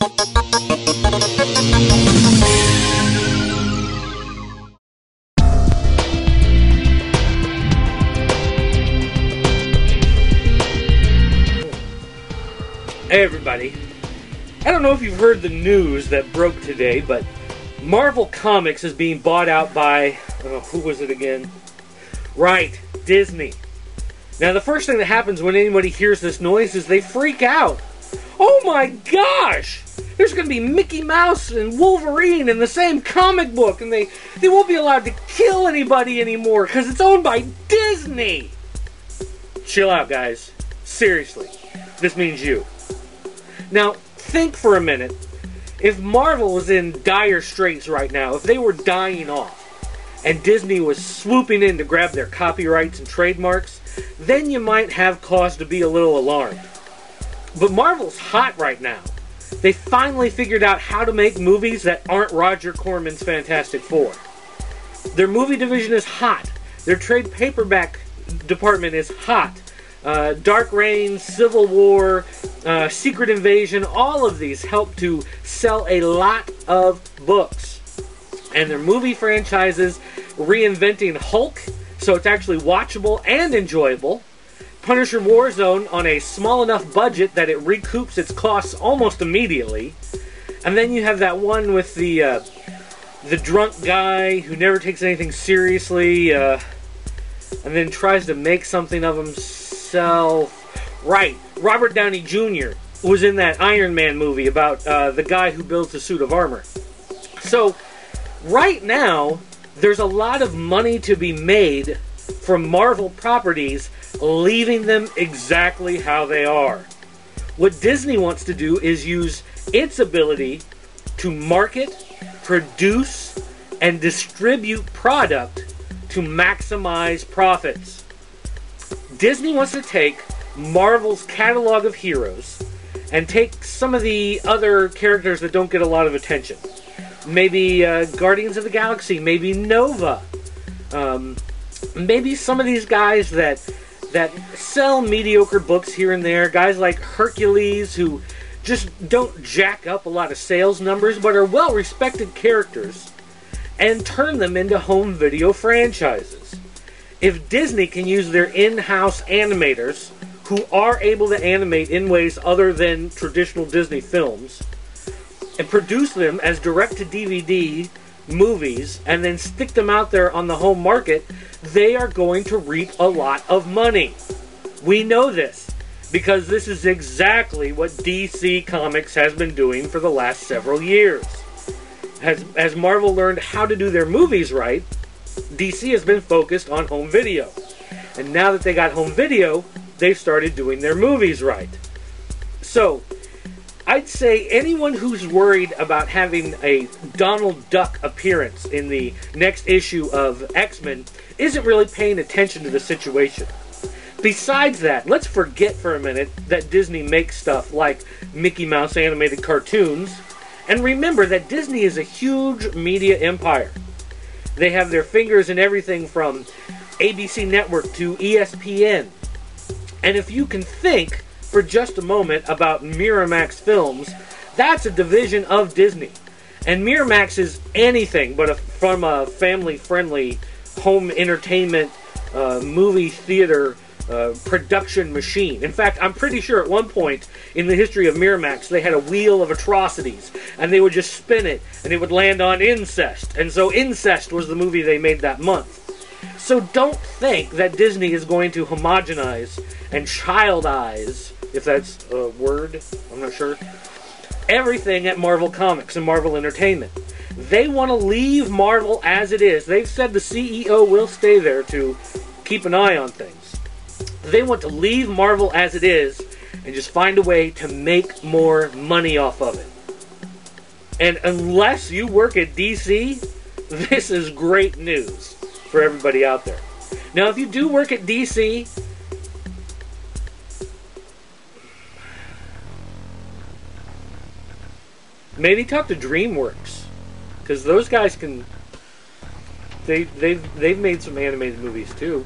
Hey everybody, I don't know if you've heard the news that broke today, but Marvel Comics is being bought out by, who was it again? Right, Disney. Now the first thing that happens when anybody hears this noise is they freak out. Oh my gosh! There's going to be Mickey Mouse and Wolverine in the same comic book, and they won't be allowed to kill anybody anymore because it's owned by Disney! Chill out, guys. Seriously. This means you. Now, think for a minute. If Marvel was in dire straits right now, if they were dying off, and Disney was swooping in to grab their copyrights and trademarks, then you might have cause to be a little alarmed. But Marvel's hot right now. They finally figured out how to make movies that aren't Roger Corman's Fantastic Four. Their movie division is hot. Their trade paperback department is hot. Dark Reign, Civil War, Secret Invasion, all of these help to sell a lot of books. And their movie franchises, reinventing Hulk, so it's actually watchable and enjoyable. Punisher Warzone on a small enough budget that it recoups its costs almost immediately. And then you have that one with the drunk guy who never takes anything seriously, and then tries to make something of himself. Right, Robert Downey Jr. was in that Iron Man movie about the guy who builds the suit of armor. So, right now, there's a lot of money to be made from Marvel properties, leaving them exactly how they are. What Disney wants to do is use its ability to market, produce, and distribute product to maximize profits. Disney wants to take Marvel's catalog of heroes and take some of the other characters that don't get a lot of attention. Maybe Guardians of the Galaxy, maybe Nova, maybe some of these guys that sell mediocre books here and there, guys like Hercules who just don't jack up a lot of sales numbers but are well-respected characters, and turn them into home video franchises. If Disney can use their in-house animators, who are able to animate in ways other than traditional Disney films, and produce them as direct-to-DVD movies, and then stick them out there on the home market, they are going to reap a lot of money. We know this, because this is exactly what DC Comics has been doing for the last several years. As Marvel learned how to do their movies right, DC has been focused on home video. And now that they got home video, they've started doing their movies right. So, I'd say anyone who's worried about having a Donald Duck appearance in the next issue of X-Men isn't really paying attention to the situation. Besides that, let's forget for a minute that Disney makes stuff like Mickey Mouse animated cartoons, and remember that Disney is a huge media empire. They have their fingers in everything from ABC Network to ESPN. And if you can think for just a moment about Miramax Films, that's a division of Disney. And Miramax is anything but from a family-friendly home entertainment, movie theater production machine. In fact, I'm pretty sure at one point in the history of Miramax, they had a wheel of atrocities, and they would just spin it, and it would land on Incest. And so Incest was the movie they made that month. So don't think that Disney is going to homogenize and childize, if that's a word, I'm not sure, everything at Marvel Comics and Marvel Entertainment. They want to leave Marvel as it is. They've said the CEO will stay there to keep an eye on things. They want to leave Marvel as it is and just find a way to make more money off of it. And unless you work at DC, this is great news for everybody out there. Now, if you do work at DC, maybe talk to DreamWorks, because those guys can. They've made some animated movies too.